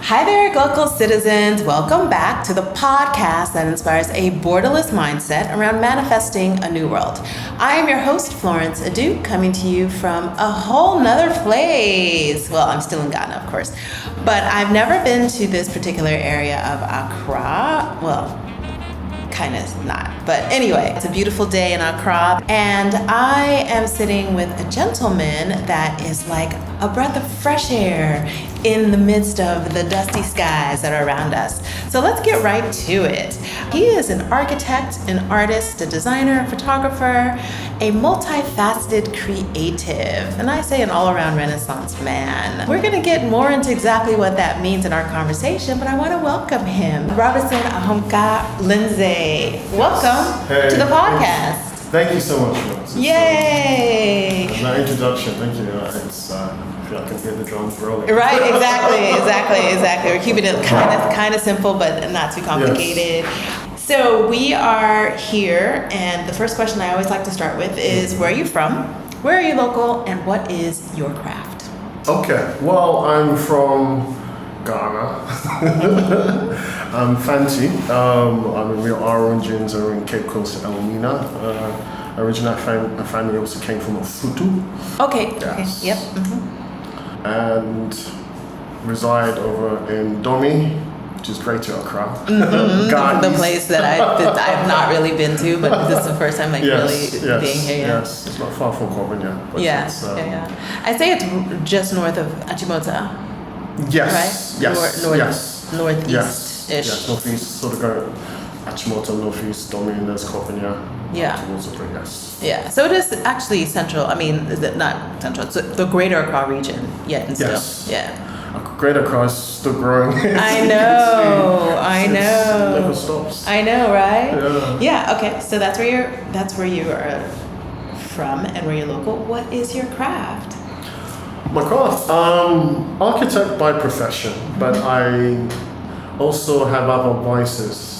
Hi there, Glocal Citizens. Welcome back to the podcast that inspires a borderless mindset around manifesting a new world. I am your host, Florence Adu, coming to you from a whole nother place. Well, I'm still in Ghana, of course, but I've never been to this particular area of Accra. Well, kind of not. But anyway, it's a beautiful day in Accra, and I am sitting with a gentleman that is like a breath of fresh air in the midst of the dusty skies that are around us. So let's get right to it. He is an architect, an artist, a designer, a photographer, a multi-faceted creative, and I say an all-around Renaissance man. We're gonna get more into exactly what that means in our conversation, but I wanna welcome him, Robertson Ahomka-Lindsay. Welcome to the podcast. Thank you so much, Florence. Yay! That introduction, thank you. I feel I can hear the drums rolling. Right, exactly. We're keeping it kind of simple, but not too complicated. Yes. So we are here, and the first question I always like to start with is, where are you from? Where are you local, and what is your craft? Okay, well, I'm from Ghana. I'm Fanti. Our origins are in Cape Coast, Elmina. Originally, my family also came from Ofutu. Okay. Yes. Okay. Yep. Mm-hmm. And reside over in Domi, which is Greater Accra. Mm-hmm. The place that I've not really been to, but this is the first time really being here. Yeah. Yes, it's not far from Korbanya. Yeah. I say it's just north of Achimota. Yes. Right? Yes. Northeast-ish. Yes. Northeast, sort of go Achimota, northeast, Domi, and there's Korbanya. Yeah. Towards the yes. Yeah. So it is actually central. I mean, is it not central? It's the Greater Accra region. Yeah. And yes. Still. Yeah. Greater Accra is still growing. I know. It never stops. I know, right? Yeah. Yeah. Okay. So that's where you are from and where you're local. What is your craft? My craft, architect by profession, but I also have other vices.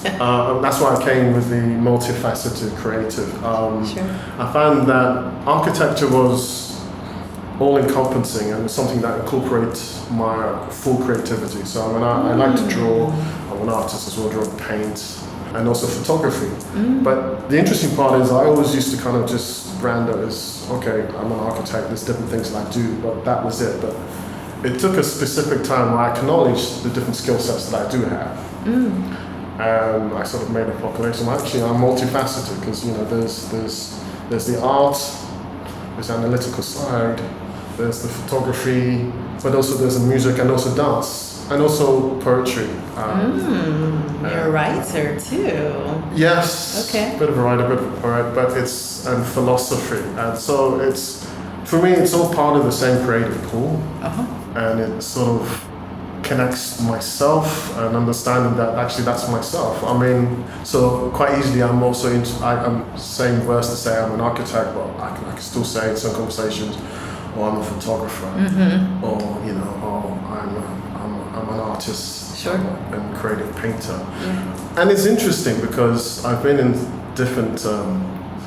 That's why I came with the multifaceted creative. Sure. I found that architecture was all-encompassing and something that incorporates my full creativity. So I like to draw. I'm an artist as well, draw paint, and also photography. But the interesting part is I always used to kind of just brand it as, okay, I'm an architect, there's different things that I do, but that was it. But it took a specific time where I acknowledged the different skill sets that I do have. And I sort of made a proclamation. Actually, I'm multifaceted because there's the art, there's the analytical side, there's the photography, but also there's the music and also dance and also poetry. You're a writer too. Yes. Okay. A bit of a writer, a bit of a poet, but and philosophy, and so for me it's all part of the same creative pool, and it sort of connects myself and understanding that actually that's myself. I mean, so quite easily I'm also I'm saying verse to say I'm an architect, but I can still say in some conversations, I'm a photographer, or I'm an artist, sure, and creative painter. And it's interesting because I've been in different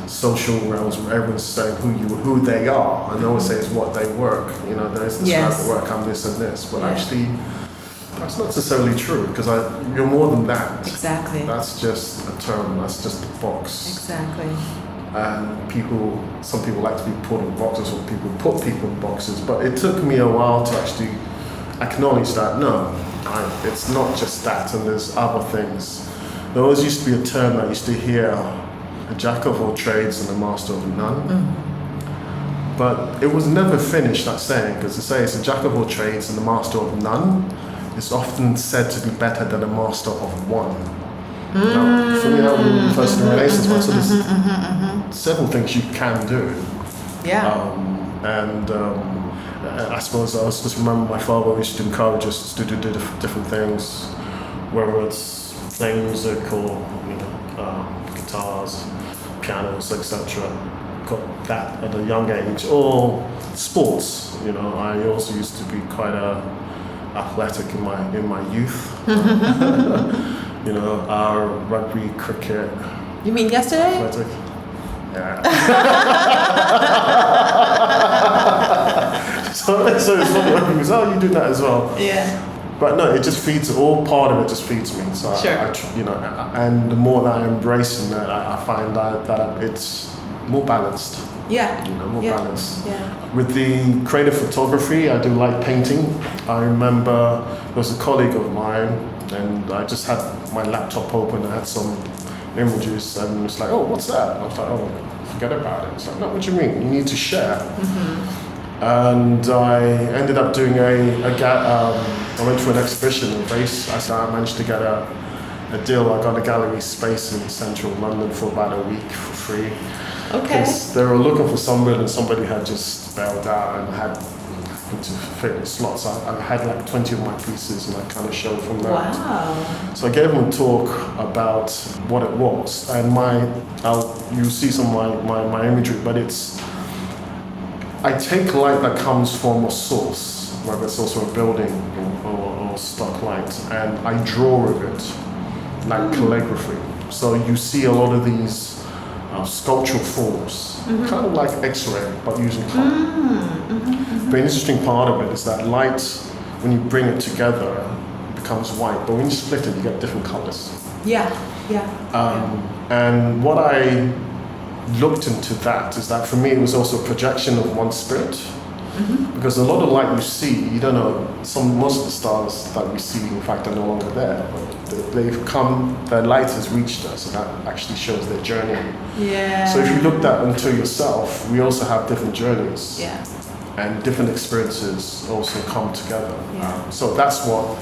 social realms where everyone's saying who they are, and they always say it's what they work. There's this type of work, I'm this and this, but actually that's not necessarily true because you're more than that. Exactly. That's just a term. That's just a box. Exactly. And some people like to be put in boxes, or people put people in boxes. But it took me a while to actually acknowledge that it's not just that, and there's other things. There always used to be a term I used to hear: a jack of all trades and a master of none. But it was never finished, that saying, because to say it's a jack of all trades and a master of none is often said to be better than a master of one. Now, for me, that would be first in Renaissance, but so there's several things you can do. Yeah. I suppose I just remember my father used to encourage us to do different things, whether it's playing music or guitars, pianos, etc. Got that at a young age, or sports. I also used to be quite athletic in my youth. Our rugby, cricket. You mean yesterday? Athletic. Yeah. so it's funny, because you do that as well. Yeah. But no, it just feeds, all part of it just feeds me. So Sure. and the more that I embrace in that, I find that it's more balanced. Yeah. More balanced. Yeah. With the creative photography, I do like painting. I remember there was a colleague of mine, and I just had my laptop open. I had some images, and it's like, oh, what's that? I was like, oh, forget about it. It's like, no, what do you mean? You need to share. And I ended up doing I went to an exhibition in Race. I managed to get a deal. I got a gallery space in central London for about a week for free. Okay. Because they were looking for somebody, and somebody had just bailed out and had to fit in slots. I had like 20 of my pieces, and I kind of showed from that. Wow. So I gave them a talk about what it was, and you'll see some of my imagery, but I take light that comes from a source, whether it's also a building or stock light, and I draw with it, like calligraphy. So you see a lot of these sculptural forms, kind of like X-ray, but using color. The interesting part of it is that light, when you bring it together, it becomes white, but when you split it, you get different colors. Yeah. And what I looked into that is that for me it was also a projection of one spirit, because a lot of light you see, you don't know, most of the stars that we see in fact are no longer there, but they've come, their light has reached us, and that actually shows their journey. Yeah. So if you look that into yourself, we also have different journeys, Yeah. and different experiences also come together. Yeah. So that's what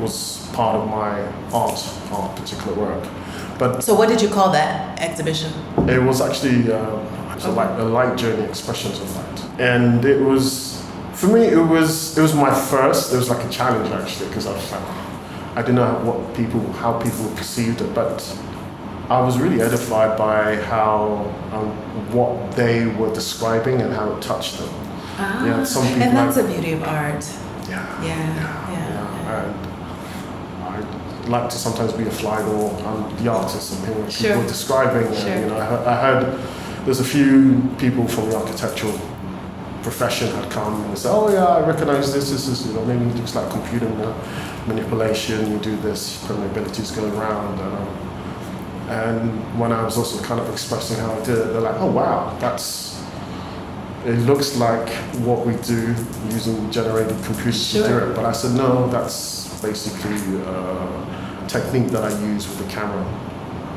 was part of my art particular work. But So what did you call that exhibition? it was actually a light journey, expressions of light, and it was, for me, it was my first. It was like a challenge actually, because I was like, I didn't know how people perceived it, but I was really edified by how what they were describing and how it touched them. Some people, and that's the beauty of art. Yeah. And I like to sometimes be a fly door. I'm the artist, and hearing people describing. Sure. I heard there's a few people from the architectural profession had come and said, oh yeah, I recognize this, maybe it looks like computer manipulation, you do this, permeabilities go around. And when I was also kind of expressing how I did it, they're like, oh wow, it looks like what we do using generated computers to do it. But I said, no, that's basically a technique that I use with the camera.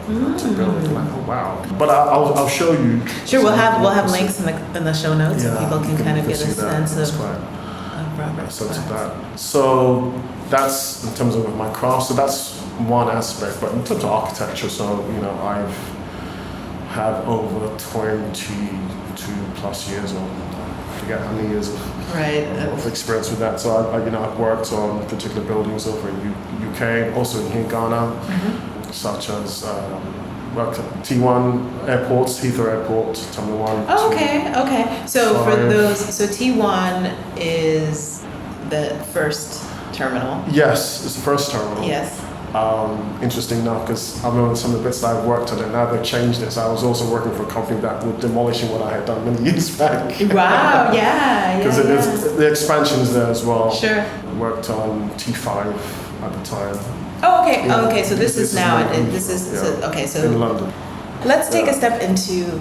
To build, like, oh wow! But I'll show you. Sure, we'll have links in the show notes, so people can kind of get a sense of Robert's that. So that's in terms of my craft. So that's one aspect. But in terms of architecture, so I have over 22 plus years, or I forget how many years of experience with that. So I've worked on particular buildings over in UK, also in Ghana. Such as worked at T1 airports, Heathrow Airport, Terminal 1. Oh, okay. So 5. for those, so T1 is the first terminal. Yes, it's the first terminal. Yes. Interesting enough, because I remember some of the bits that I've worked on, and now they've changed it. So I was also working for a company that was demolishing what I had done many years back. Wow, yeah. Because the expansion is there as well. Sure. Worked on T5 at the time. Oh, okay. Yeah. Okay, so this is now, so in London. Let's take a step into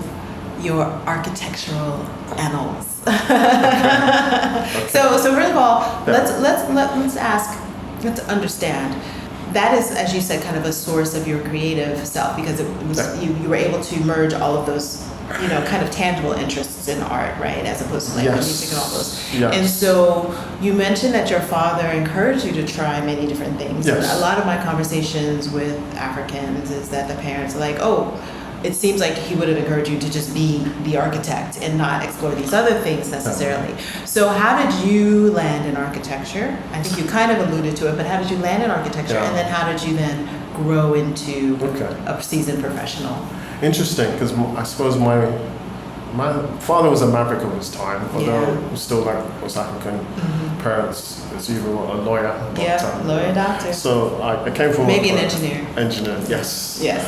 your architectural annals. Okay. So first of all, let's understand. That is, as you said, kind of a source of your creative self, because it was you were able to merge all of those, kind of tangible interests in art, right, as opposed to like music and all those. Yes. And so you mentioned that your father encouraged you to try many different things. Yes. And a lot of my conversations with Africans is that the parents are like, oh, it seems like he would have encouraged you to just be the architect and not explore these other things necessarily. So how did you land in architecture? I think you kind of alluded to it, but how did you land in architecture? And then how did you then grow into a seasoned professional? Interesting, because I suppose my father was a maverick of his time, although he was still like West African parents. It's even a lawyer. Lawyer, doctor. So I came from maybe an engineer. Engineer, yes. Yes.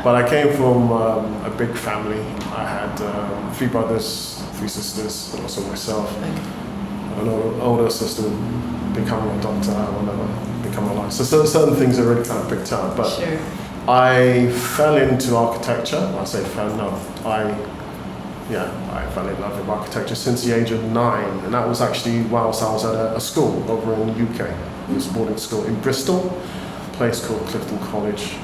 But I came from a big family. I had 3 brothers, 3 sisters, and also myself. an older sister becoming a doctor or whatever, become a lawyer. So certain things are really kind of picked out. But Sure. I fell into architecture. I say fell, no. I fell in love with architecture since the age of 9, and that was actually whilst I was at a school over in the UK. It was a boarding school in Bristol, a place called Clifton College.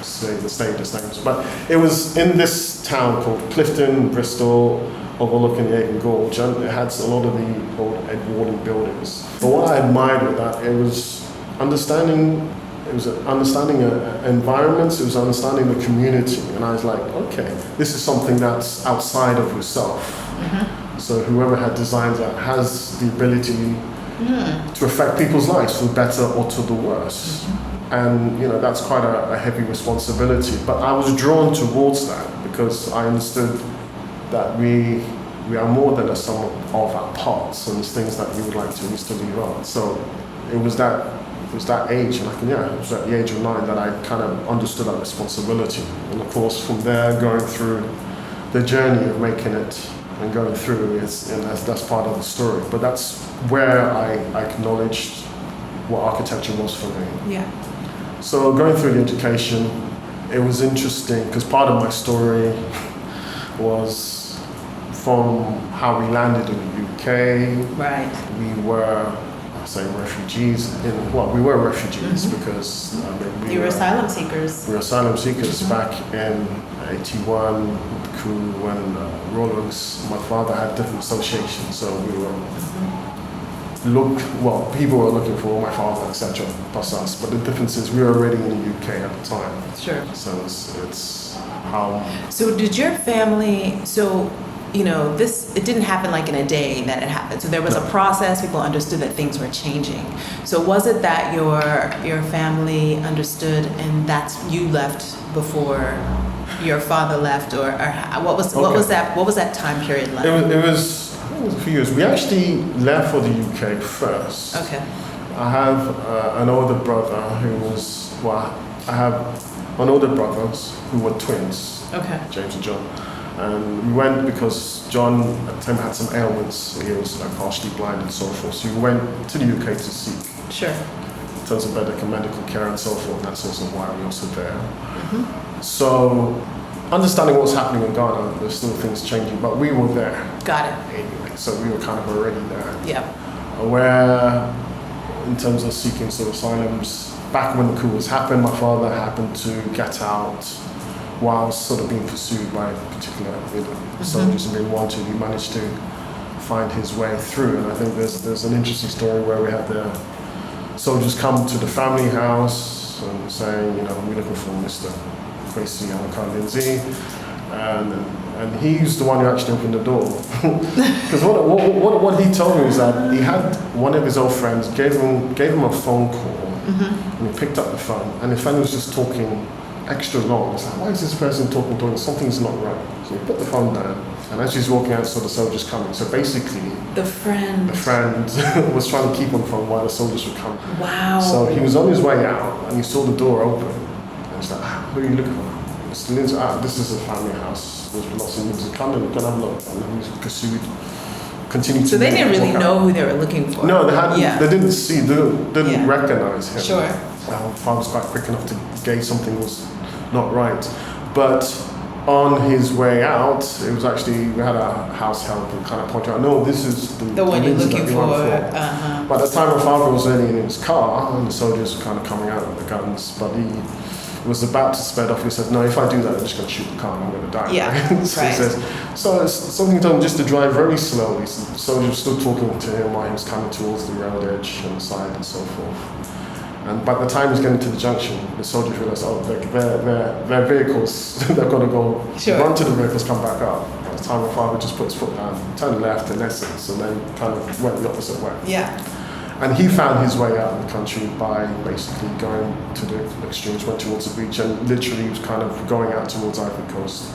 Say the status names, but it was in this town called Clifton, Bristol, overlooking the Avon Gorge, and it had a lot of the old Edwardian buildings. But what I admired with that, it was understanding environments, it was understanding the community, and I was like, okay, this is something that's outside of yourself. Mm-hmm. So whoever had designed that has the ability to affect people's lives for the better or to the worse. Mm-hmm. And that's quite a heavy responsibility. But I was drawn towards that because I understood that we are more than a sum of our parts, and there's things that we would like to used to leave out. So it was that age, and it was at the age of 9 that I kind of understood that responsibility. And of course, from there, going through the journey of making it and going through, that's part of the story. But that's where I acknowledged what architecture was for me. Yeah. So going through the education, it was interesting because part of my story was from how we landed in the UK. Right. We were, refugees. We were refugees because you were asylum seekers. We were asylum seekers back in 81, the coup when Rollins, my father had different associations, so we were. People were looking for my father, etc., plus us. But the difference is we were already in the UK at the time. Sure. So it's how. So did your family? So it didn't happen like in a day that it happened. So there was a process. People understood that things were changing. So was it that your family understood, and that's you left before your father left, or what was that time period like? It was a few years. We actually left for the UK first. Okay. I have an older brother I have an older brothers who were twins. Okay. James and John. And we went because John at the time had some ailments. He was partially blind and so forth. So we went to the UK to seek. Sure. In terms of better medical care and so forth. And that's also why we're also there. Mm-hmm. So understanding what's happening in Ghana, there's still things changing, but we were there. Got it. Anyway, so we were kind of already there. Yeah. Where, in terms of seeking sort of asylums, back when the coup was happened, my father happened to get out while sort of being pursued by particular soldiers and being wanted. He managed to find his way through, and I think there's an interesting story where we had the soldiers come to the family house and saying, we're looking for Mr. Robertson Ahomka-Lindsay, and he's the one who actually opened the door. Because what he told me is that he had one of his old friends gave him a phone call, and he picked up the phone, and the friend was just talking extra long. It's like, why is this person talking? Something's not right. So he put the phone down, and as he's walking out, so the soldiers coming. So basically, the friend was trying to keep on the phone while the soldiers were coming. Wow. So he was on his way out, and he saw the door open. He's like, who are you looking for? Mr. Lindsay, this is a family house. There's lots of Lindsay. Come and have a look. And then he was pursued, continued to. So they didn't really know who they were looking for. No, they hadn't. They didn't recognize him. Sure. Our father was quite quick enough to gauge something was not right. But on his way out, it was actually, we had a house help and kind of pointed out, no, this is the one you're looking for. Uh-huh. But at the time, my father was already in his car, and the soldiers were kind of coming out with the guns, but he was about to sped off. He said, no, if I do that, I'm just going to shoot the car and I'm going to die. Yeah, so right. He says, so it's something done just to drive very slowly. So the soldiers were still talking to him while he was coming towards the road edge and the side and so forth. And by the time he was getting to the junction, the soldiers realized, their vehicles, they're going to go run to the vehicles, come back up. By the time my father just put his foot down, turned left in essence, and then kind of went the opposite way. Yeah. And he found his way out of the country by basically going to the extremes, went towards the beach, and literally was kind of going out towards Ivory Coast.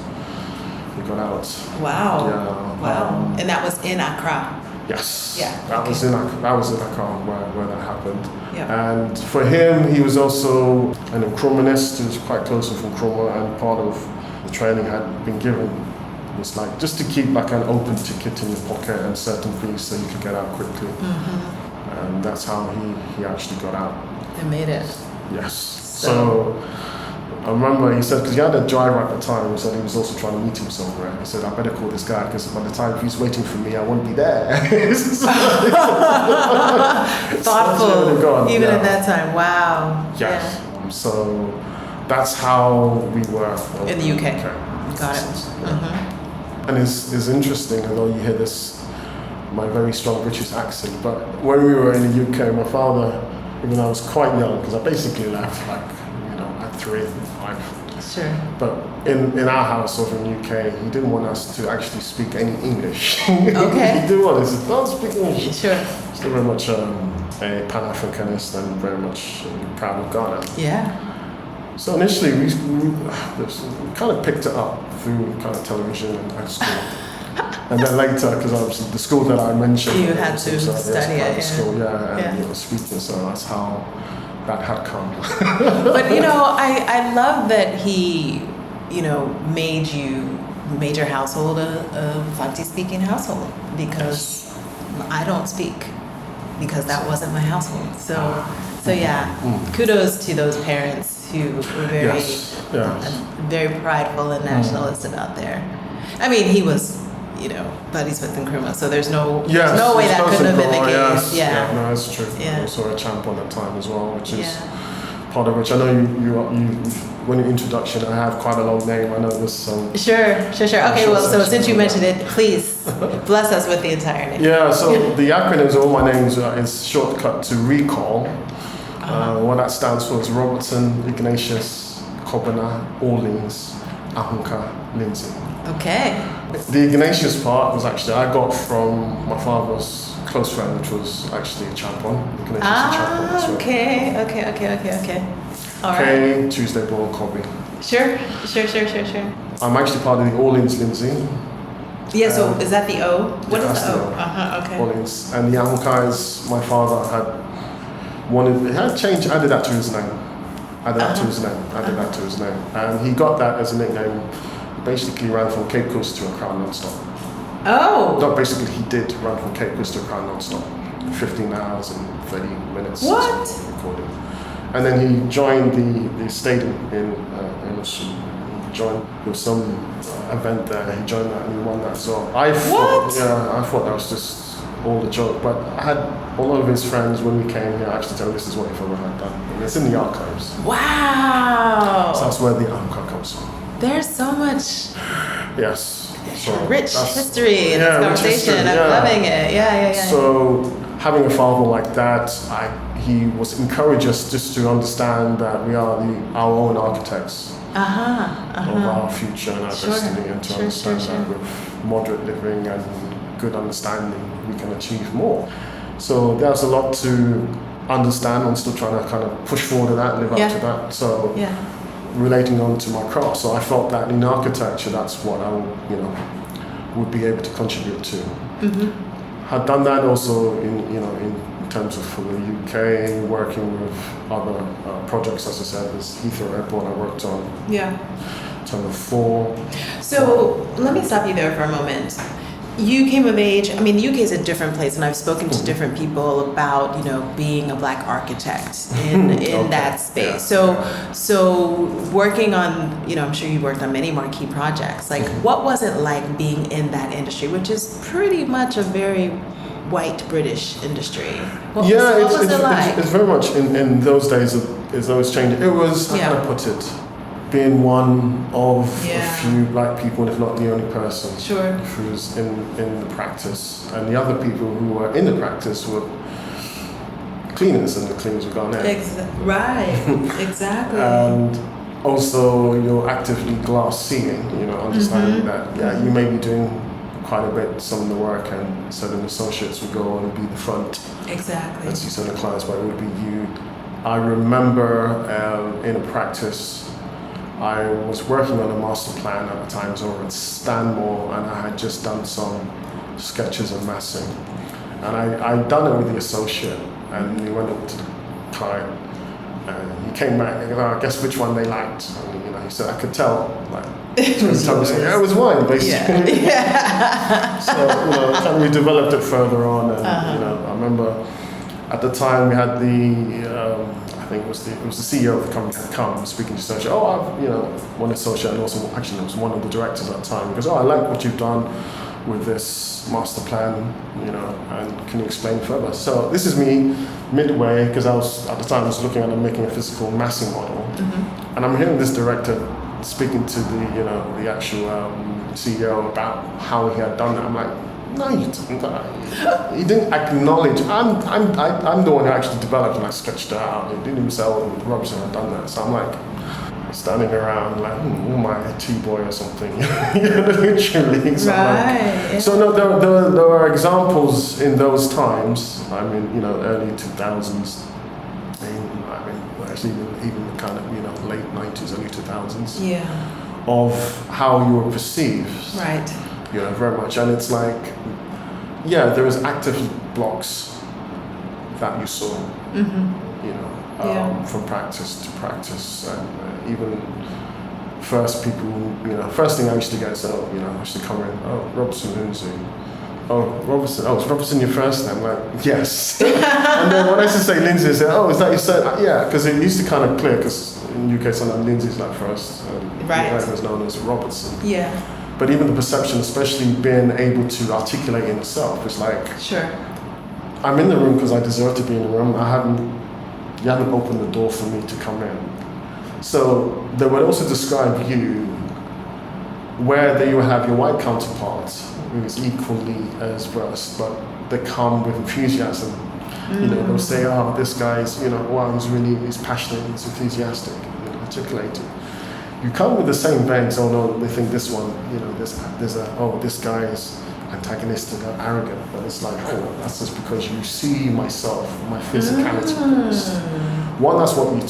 He got out. Wow. Yeah. Wow. And that was in Accra. Yes. Yeah. That was in Accra where that happened. Yeah. And for him, he was also an Nkrumahist. He was quite close with Nkrumah, and part of the training had been given was like just to keep like an open ticket in your pocket and certain fees so you could get out quickly. And that's how he actually got out. And made it. Yes. So I remember he said, because he had a driver at the time, he said he was also trying to meet him somewhere. He said, I better call this guy because by the time he's waiting for me, I won't be there. Thoughtful, even at that time. Wow. Yes. So that's how we were. In the UK. Got it. And it's interesting, although you hear this, my very strong British accent, but when we were in the UK, my father, even though I was quite young, because I basically left like, at 3, 5. Sure. But in our house over in the UK, he didn't want us to actually speak any English. Okay. He didn't want us to don't speak English. Sure. Still very much a Pan-Africanist and very much proud of Ghana. Yeah. So initially, we kind of picked it up through kind of television and high school. And then later, because obviously the school that I mentioned, you had to study it. Yeah. School, and speaking. So that's how that had come. But I love that he, made your household a Fanti speaking household, because I don't speak, because that wasn't my household. So yeah, kudos to those parents who were very prideful and nationalist about there. I mean, he was, buddies with Nkrumah, so there's no way that couldn't have been the case. Yeah, no, that's true. Yeah. Also a champ on that time as well, which is part of which I know you when your introduction, I have quite a long name. I know this. Sure. Okay, well, so since you mentioned it, please bless us with the entire name. Yeah, so the acronyms of all my names is shortcut to RECALL. What that stands for is Robertson Ahomka-Lindsay. Okay. The Ignatius part was actually I got from my father's close friend, which was actually a champon. Okay. All right. K, Tuesday born, Kobe. Sure. I'm actually part of the Lindsay. Yeah, so is that the O? What is the O? Okay. Orleans. And the Ahomka is my father had wanted, he had changed, added that to his name. And he got that as a nickname. Basically ran from Cape Coast to Accra non-stop. Oh! Not basically, he did run from Cape Coast to Accra non-stop. 15 hours and 30 minutes. What? Recording. And then he joined the stadium in Osu. He joined with some event there. He joined that and he won that. So I thought that was just all the joke. But I had all of his friends when we came here actually tell me this is what your father had done. And it's in the archives. Wow! So that's where the Ahomka comes from. There's so much rich history in this conversation. I'm loving it. Yeah. So having a father like that, he was encouraged us just to understand that we are our own architects of our future and our destiny, and to understand that with moderate living and good understanding, we can achieve more. So there's a lot to understand. I'm still trying to kind of push forward to that, live up to that. So. Yeah. Relating on to my craft, so I felt that in architecture, that's what I would be able to contribute to. Had done that also in terms of for the UK, working with other projects, as I said, this Heathrow Airport I worked on. Yeah. Terminal 4. So let me stop you there for a moment. You came of age, I mean, the UK is a different place, and I've spoken to different people about, being a Black architect in that space. So working on, I'm sure you worked on many marquee projects. Like, what was it like being in that industry, which is pretty much a very white British industry? What was it like? It's very much, in those days, it's always changing. It was, how can I put it? Being one of a few Black people, if not the only person who's in the practice, and the other people who were in the practice were cleaners, and the cleaners were Ghanaian. Exactly. And also, you're actively glass seeing, understanding that you may be doing quite a bit some of the work, and certain associates would go and be the front. Exactly. And see certain clients, but it would be you. I remember in a practice. I was working on a master plan at the time, so over at Stanmore, and I had just done some sketches and massing. And I'd done it with the associate, and we went up to the client, And he came back and guess which one they liked. And, he said, I could tell. Like, it was wine, basically. Yeah. So, we developed it further on. And, I remember at the time we had I think it was the CEO of the company had come speaking to Socia. One associate, and also actually it was one of the directors at the time. He goes, I like what you've done with this master plan, and can you explain further? So this is me midway, because at the time I was looking at making a physical massing model, and I'm hearing this director speaking to the actual CEO about how he had done it. I'm like, no, you didn't. He didn't acknowledge. I'm the one who actually developed, and I sketched it out. He didn't even say, Robertson had done that. So I'm like standing around like, my T-boy or something, literally. So, right. So no, there were examples in those times. I mean, early 2000s. Actually even kind of late 90s, early 2000s. Yeah. Of how you were perceived. Right. Very much, and it's like, there is active blocks that you saw, from practice to practice, and even first thing I used to get is, I used to come in, Robertson Ahomka-Lindsay. Is Robertson your first name? Like, yes. And then when I used to say Lindsay, I said, is that your surname? Yeah, because it used to kind of clear, because in UK sometimes Lindsay's like first, and right. It was known as Robertson. Yeah. But even the perception, especially being able to articulate in itself, is like, sure, I'm in the room because I deserve to be in the room. You haven't opened the door for me to come in. So they would also describe you where you have your white counterparts, who is equally as versed, but they come with enthusiasm. They'll say, this guy's, he's passionate, he's enthusiastic, articulated. You come with the same veins, no, they think this one, this guy is antagonistic or arrogant, but it's like, that's just because you see myself, my physicality first. One, that's what you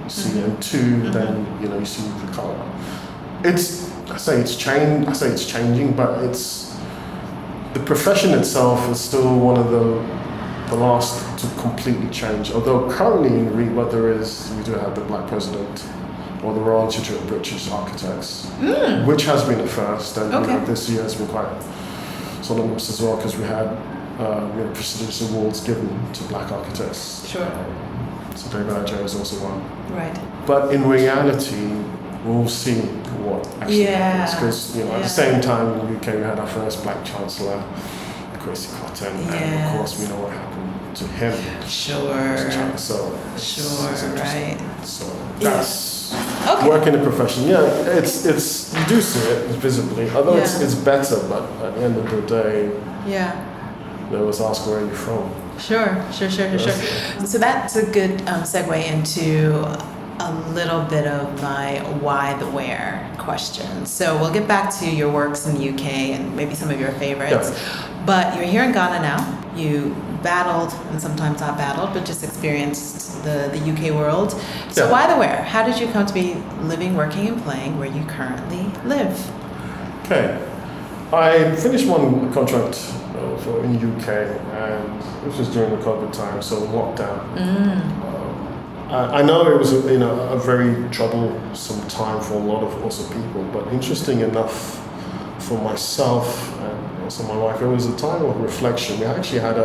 see, and two, then, you see the color. I say it's changing, but it's, the profession itself is still one of the last to completely change. Although currently in REIT, what there is, we do have the Black President, or the Royal Institute of British Architects, which has been a first, and this year has been quite solemnous as well, because we had prestigious awards given to black architects. Sure. So David Ajay is also one. Right. But in reality, we'll see what actually happens, because at the same time in the UK we had our first black chancellor, Kwesi Cotton, and of course we know what happened to him. Sure. So right. So that's work in the profession. It's you do see it visibly, although it's better, but at the end of the day, they always ask where you're from. Sure. So that's a good segue into a little bit of my why the where question. So we'll get back to your works in the UK and maybe some of your favorites. But you're here in Ghana now. You battled, and sometimes not battled, but just experienced the UK world. So why the where? How did you come to be living, working, and playing where you currently live? Okay. I finished one contract in the UK, and this was during the COVID time, so lockdown. I know it was a very troublesome time for a lot of also people, but interesting enough for myself and also my wife, it was a time of reflection. We actually had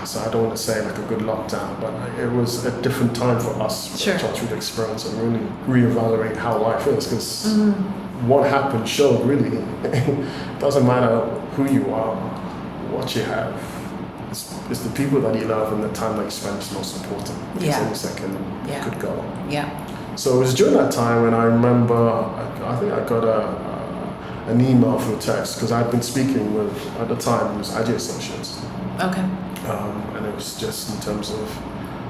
so I don't want to say like a good lockdown, but it was a different time for us to touch with experience and really reevaluate how life is, because what happened showed really it doesn't matter who you are, what you have. It's the people that you love and the time that you spend is most important. Because any second could go. So it was during that time when I remember, I think I got an email through text, because I'd been speaking with, at the time, it was Ajay Associates. Okay. And it was just in terms of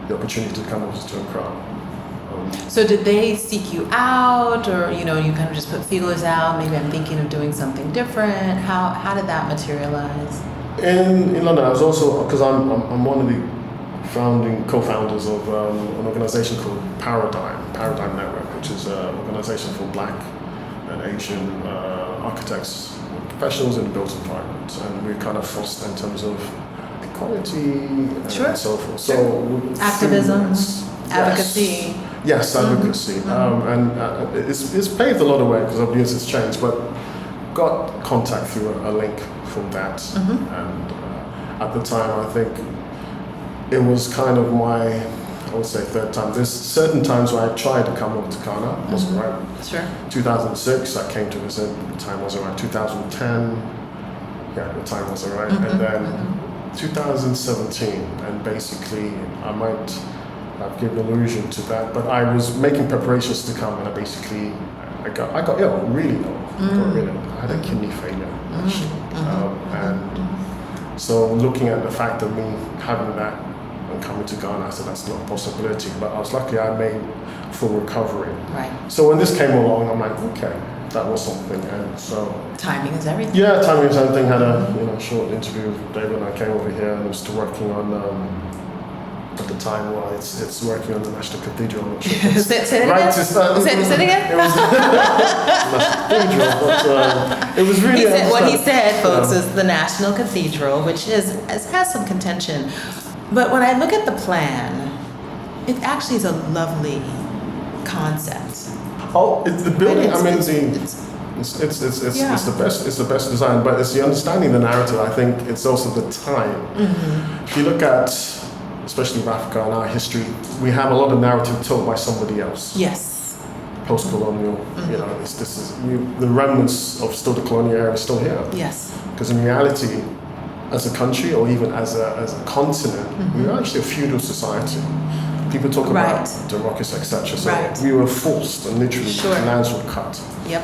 the opportunity to come over to a crowd. So did they seek you out, or you kind of just put feelers out? Maybe I'm thinking of doing something different. How did that materialize? In London, I was also, because I'm one of the co-founders of an organization called Paradigm Network, which is an organization for Black and Asian architects, professionals in the built environment, and we kind of foster in terms of equality and so forth. So activism. Advocacy. Yes, advocacy. And it's paved a lot of way because of years it's changed, but got contact through a link from that. And at the time, I think it was kind of my, I would say, third time. There's certain times where I tried to come over to Ghana, wasn't right. Sure. 2006, I came to visit, the time wasn't right. 2010, yeah, the time wasn't right. And then 2017, and basically I might have given allusion to that, but I was making preparations to come, and I got ill, really ill. I had a kidney failure, actually. And so looking at the fact of me having that and coming to Ghana, I said that's not a possibility. But I was lucky I made full recovery. Right. So when this came along, I'm like, okay, that was something. And so timing is everything. Yeah, timing is everything. Had a short interview with David, and I came over here and was still working on at the time, well, it's working on the National Cathedral. I'm not sure. Say it again. Say it again. It was National Cathedral, but it was really. What he said, folks, is the National Cathedral, which has some contention. But when I look at the plan, it actually is a lovely concept. Oh, it's the building. It's the best. It's the best design, but it's the understanding the narrative. I think it's also the time. If you look at, especially in Africa and our history, we have a lot of narrative told by somebody else. Yes. Post-colonial, the remnants of still the colonial era is still here. Yes. Because in reality, as a country or even as a continent, we are actually a feudal society. People talk about democracy, etc. So we were forced, and literally lands were cut. Yep.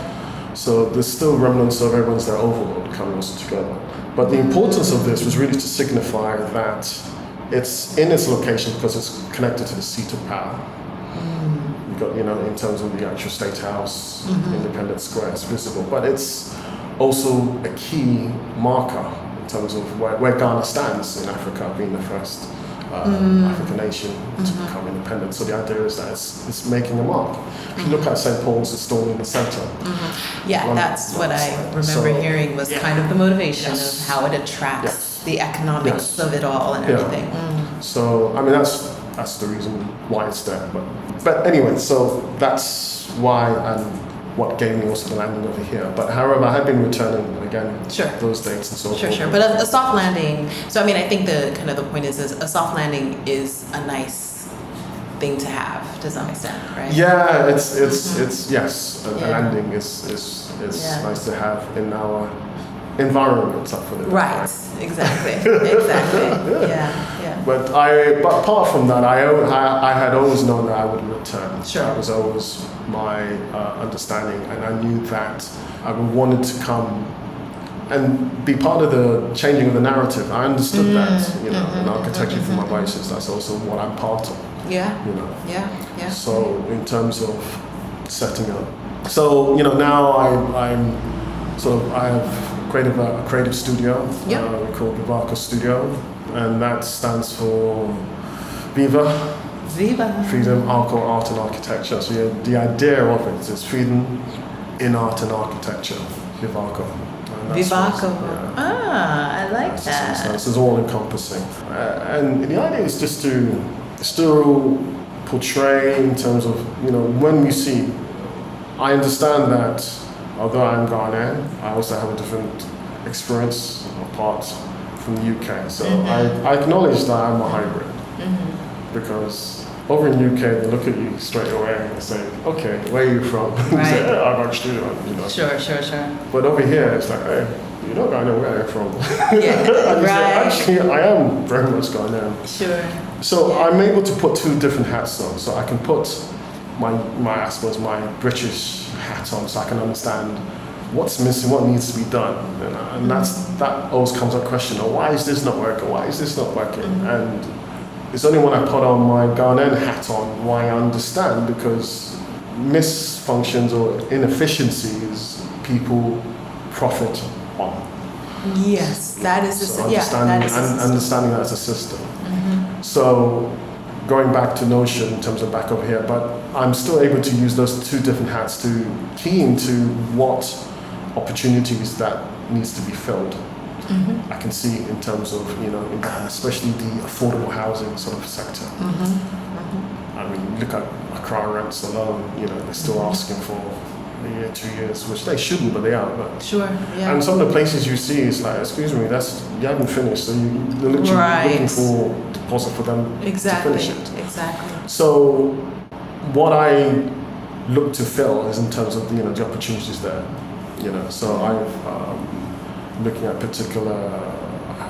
So there's still remnants of everyone's their overlord coming also together. But the importance of this was really to signify that it's in its location because it's connected to the seat of power. You've got, in terms of the actual State House, Independence Square, it's visible. But it's also a key marker in terms of where Ghana stands in Africa, being the first African nation to become independent. So the idea is that it's making a mark. If you look at St. Paul's, it's still in the center. Yeah, that's what I remember hearing was kind of the motivation of how it attracts the economics of it all and everything. So, I mean, that's the reason why it's there. But anyway, so that's why and what gave me also the landing over here. But however, I have been returning again those dates and so forth. Sure. But a soft landing. So I mean, I think the point is a soft landing is a nice thing to have to some extent, right? Yeah, it's yes, a landing is nice to have in our environment. Right. Exactly. Yeah. But apart from that, I had always known that I would return. Sure. That was always my understanding, and I knew that I wanted to come and be part of the changing of the narrative. I understood that, in architecture from my basis, that's also what I'm part of. Yeah. Yeah. So in terms of setting up, so now I have created a creative studio called Vivarco Studio, and that stands for Viva. Freedom, art and architecture. So the idea of it is freedom in art and architecture. Vivarco. I like that. So it's all encompassing. And the idea is just to still portray in terms of, when we see, I understand that although I'm Ghanaian, I also have a different experience apart from the UK. So I acknowledge that I'm a hybrid because over in the UK, they look at you straight away and say, okay, where are you from? You say, I'm actually, Sure. But over here, it's like, hey, you don't know where I'm from. Right. Actually, I am very much Ghanaian. Sure. So I'm able to put two different hats on. So I can put my British hat on, so I can understand what's missing, what needs to be done. And that always comes up question, why is this not working? Why is this not working? And it's only when I put on my Ghanaian hat on why I understand, because misfunctions or inefficiencies people profit on. Yes, that is the understanding that as a system. So going back to Notion in terms of back over here, but I'm still able to use those two different hats to key into what opportunities that needs to be filled. I can see in terms of, especially the affordable housing sort of sector. I mean, look at Accra rents alone, they're still asking for a year, 2 years, which they shouldn't, but they are. But sure, yeah. And some of the places you see is like, excuse me, you haven't finished, so they're literally looking for deposit for them to finish it. Exactly. So what I look to fill is in terms of the opportunities there. So I'm looking at particular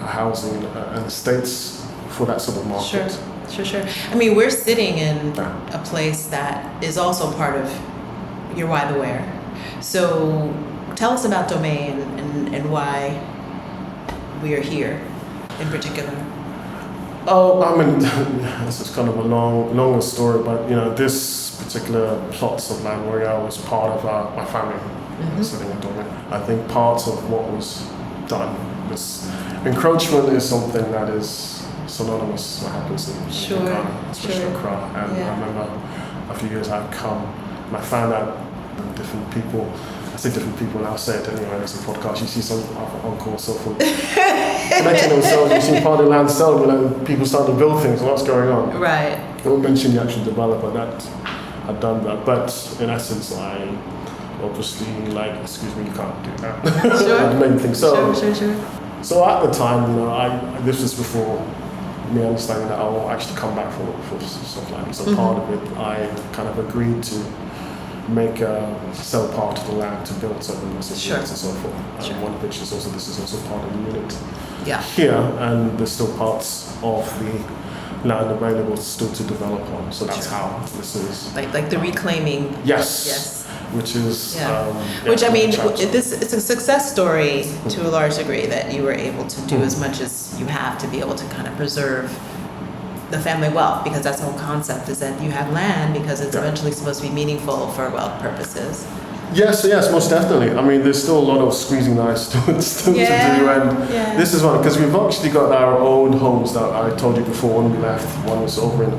housing and estates for that sort of market. Sure. I mean, we're sitting in a place that is also part of your Why the Where. So tell us about Domain and why we are here in particular. Oh, I mean, this is kind of a longer story, but this particular plots of land where I was part of my family sitting in Domain. I think part of what was done, this encroachment is something that is synonymous with what happens in Ghana, especially Accra. And I remember a few years I'd come and I found out different people. I say different people, and I'll say it anyway. There's a podcast. You see some uncle or so forth connecting themselves. You see part of the land selling, people start to build things. What's going on? Right. I won't mention the actual developer that had done that, but in essence, I obviously excuse me, you can't do that. Sure. The main thing. So, Sure. So at the time, this was before me understanding that I will actually come back for stuff like this. So part of it, I kind of agreed to sell part of the land to build certain units and so forth. And one of which is also, this is also part of the unit here, and there's still parts of the land available still to develop on. So that's how this is. Like the reclaiming. Yes. Which is, which I mean, it's a success story to a large degree that you were able to do as much as you have to be able to kind of preserve the family wealth, because that's the whole concept, is that you have land because it's eventually supposed to be meaningful for wealth purposes. Yes, most definitely. I mean, there's still a lot of squeezing the ice still to do, and this is one, because we've actually got our own homes that I told you before when we left. One was over in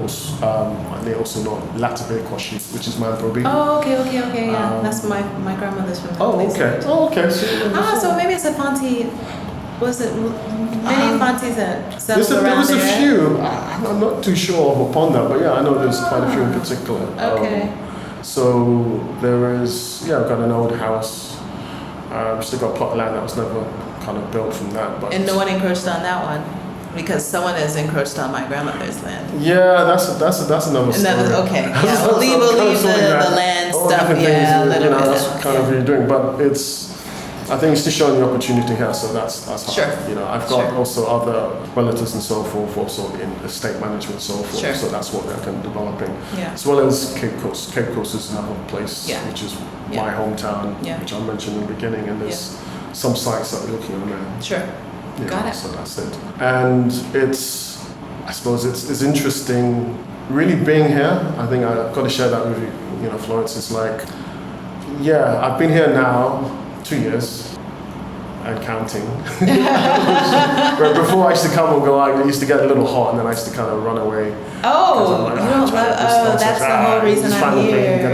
they also know Latabe Kwashi, which is Manprobi. Oh, okay, yeah. That's my grandmother's from that place. So maybe it's a Fanti. Was it many Fantis that settled around there? There was a few. I'm not too sure upon that, but I know there's quite a few in particular. Okay. So there is, I've got an old house. Still got a plot of land that was never kind of built from that. But and no one encroached on that one? Because someone has encroached on my grandmother's land. Yeah, that's another story. Okay. Yeah, we'll leave the land stuff. That's kind of what you're doing. But I think it's just showing the opportunity here, so that's how. I've got also other relatives and so forth, also in estate management and so forth. So that's what we're kind of developing. As well as Cape Coast. Cape Coast is another place, which is my hometown, which I mentioned in the beginning, and there's some sites that we're looking at there. Sure. Got it. So that's it. And I suppose it's interesting really being here. I think I've got to share that with you, Florence. It's like, I've been here now 2 years and counting. But before I used to come and go, I used to get a little hot, and then I used to kind of run away. That's the whole reason I'm here.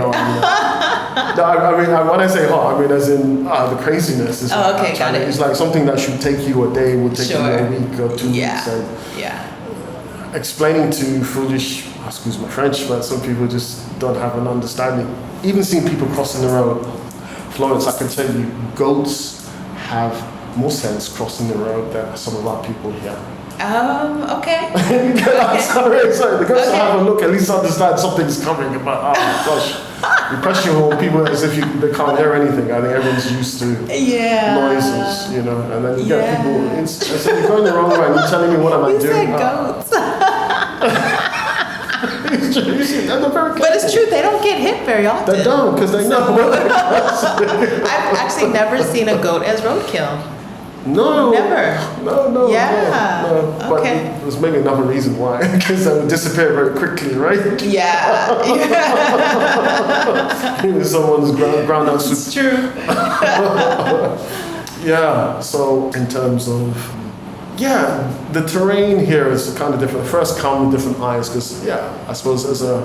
No, I mean, when I say hot, I mean as in the craziness. Is got it. It's like something that should take you a day would take you a week or 2 weeks. And explaining to foolish, excuse my French, but some people just don't have an understanding. Even seeing people crossing the road, Florence, I can tell you, goats have more sense crossing the road than some of our people here. Okay. I'm sorry. The goats have a look, at least understand something's coming. But gosh, you press your home, people as if they can't hear anything. I think everyone's used to noises, and then you get people. It's you're going the wrong way. And you're telling me what am I doing? You said goats. But it's true, they don't get hit very often. They don't, because they know what they're I've actually never seen a goat as roadkill. No. Never. No. Yeah. No. But there's maybe another reason why, because they would disappear very quickly, right? Yeah. Someone's ground out soup. It's true. So in terms of the terrain here is kind of different. First come with different eyes, because I suppose as a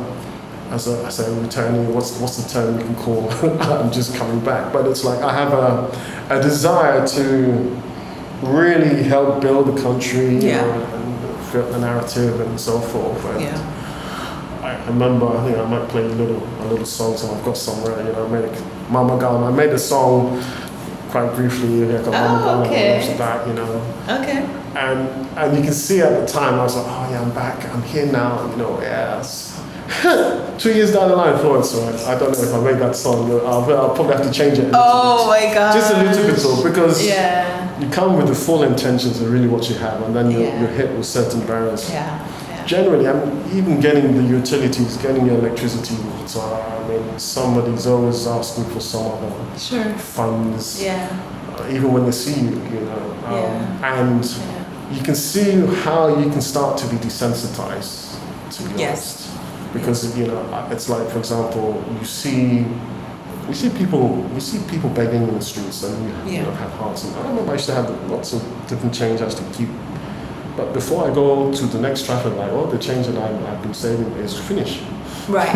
returnee, what's the term you can call? I'm just coming back, but it's like I have a desire to really help build the country, and fit the narrative and so forth. And I remember, I think I might play a little song, so I've got somewhere, you know, I made Mama Ghana. I made a song quite briefly, like a Mama Ghana, back, you know. Okay. And you can see at the time, I was like, oh yeah, I'm back, I'm here now, you know, yes. 2 years down the line, Florence, so I don't know if I made that song. I'll probably have to change it. Oh my God. Just a little bit so, because you come with the full intentions of really what you have, and then you're hit with certain barriers. Generally, even getting the utilities, getting your electricity, so I mean, somebody's always asking for some other funds. Even when they see you, you know, and you can see how you can start to be desensitized, to be honest. Because, you know, it's like, for example, you see people begging in the streets, and you know, have hearts. And I remember I used to have lots of different change I used to keep. But before I go to the next traffic light, all the change that I've been saving is finished. Right.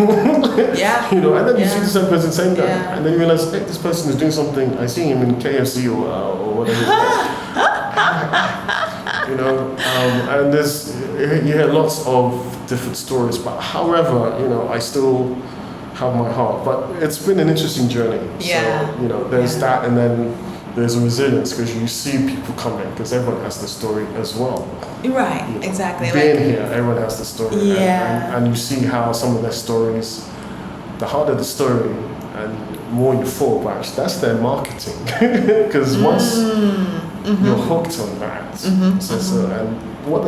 You know, and then you see the same person saying that, and then you realize, hey, this person is doing something. I see him in KFC or whatever. You know, and you hear lots of different stories. But however, you know, I still have my heart. But it's been an interesting journey. So, you know, there's that, and then there's a resilience, because you see people coming, because everyone has the story as well. Right, you know, exactly. Being here, everyone has the story. And you see how some of their stories, the harder the story and more you fall back, that's their marketing. Because once you're hooked on that, and what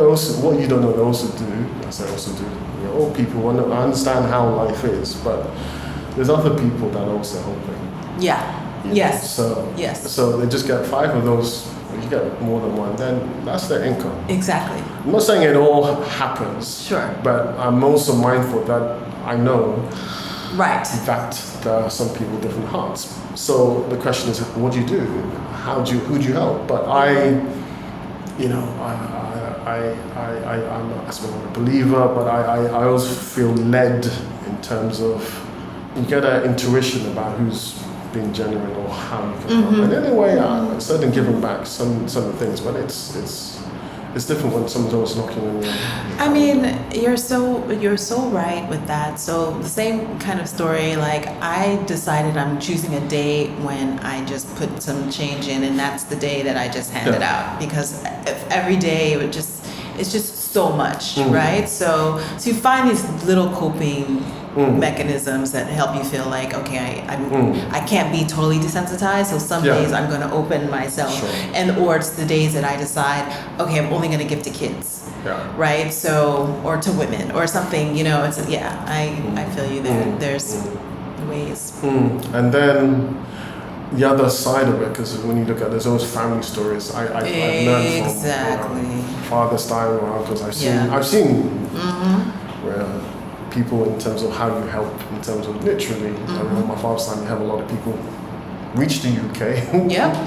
you don't know, they also do, as they also do, you know, all people want to understand how life is, but there's other people that are also hoping. So they just get 5 of those. You get more than one, then that's their income. Exactly. I'm not saying it all happens. But I'm also mindful that I know that there are some people with different hearts. So the question is, what do you do? Who do you help? But I'm not a believer, but I always feel led in terms of, you get an intuition about who's being genuine or how you can help. And anyway, I'm certainly giving back some of the things, but it's different when someone's always knocking on you. I mean, you're so right with that. So the same kind of story, like I decided I'm choosing a day when I just put some change in, and that's the day that I just hand it out, because every day it's just so much, right? So you find these little coping mechanisms that help you feel like, okay, I can't be totally desensitized, so some days I'm going to open myself, or it's the days that I decide, okay, I'm only going to give to kids, right? So, or to women or something, you know, it's, I feel you there. There's ways. And then the other side of it, because when you look at, there's always family stories. I've learned from fathers dying or uncles. I've seen where people, in terms of how you help, in terms of literally, I remember my father's time, you have a lot of people reach the UK,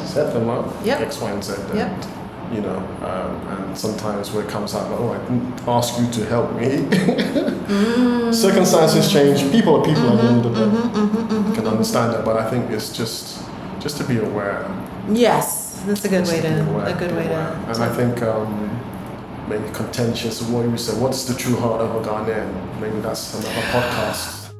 set them up, X, Y, and Z. You know, and sometimes where it comes out, like, oh, I didn't ask you to help me. Circumstances change. People are people at the end of it. You can understand that, but I think it's just to be aware. Yes, that's a good way to. And I think maybe contentious of what you said. What's the true heart of a Ghanaian? Maybe that's another podcast.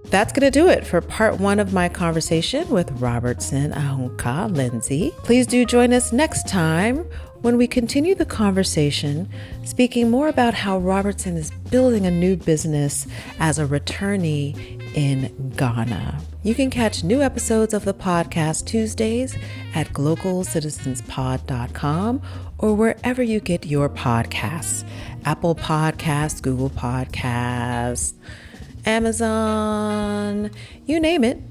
That's going to do it for part 1 of my conversation with Robertson Ahomka-Lindsay. Please do join us next time when we continue the conversation, speaking more about how Robertson is building a new business as a returnee in Ghana. You can catch new episodes of the podcast Tuesdays at glocalcitizenspod.com or wherever you get your podcasts. Apple Podcasts, Google Podcasts, Amazon, you name it,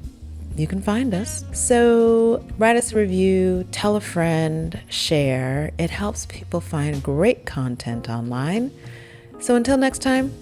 you can find us. So write us a review, tell a friend, share. It helps people find great content online. So until next time,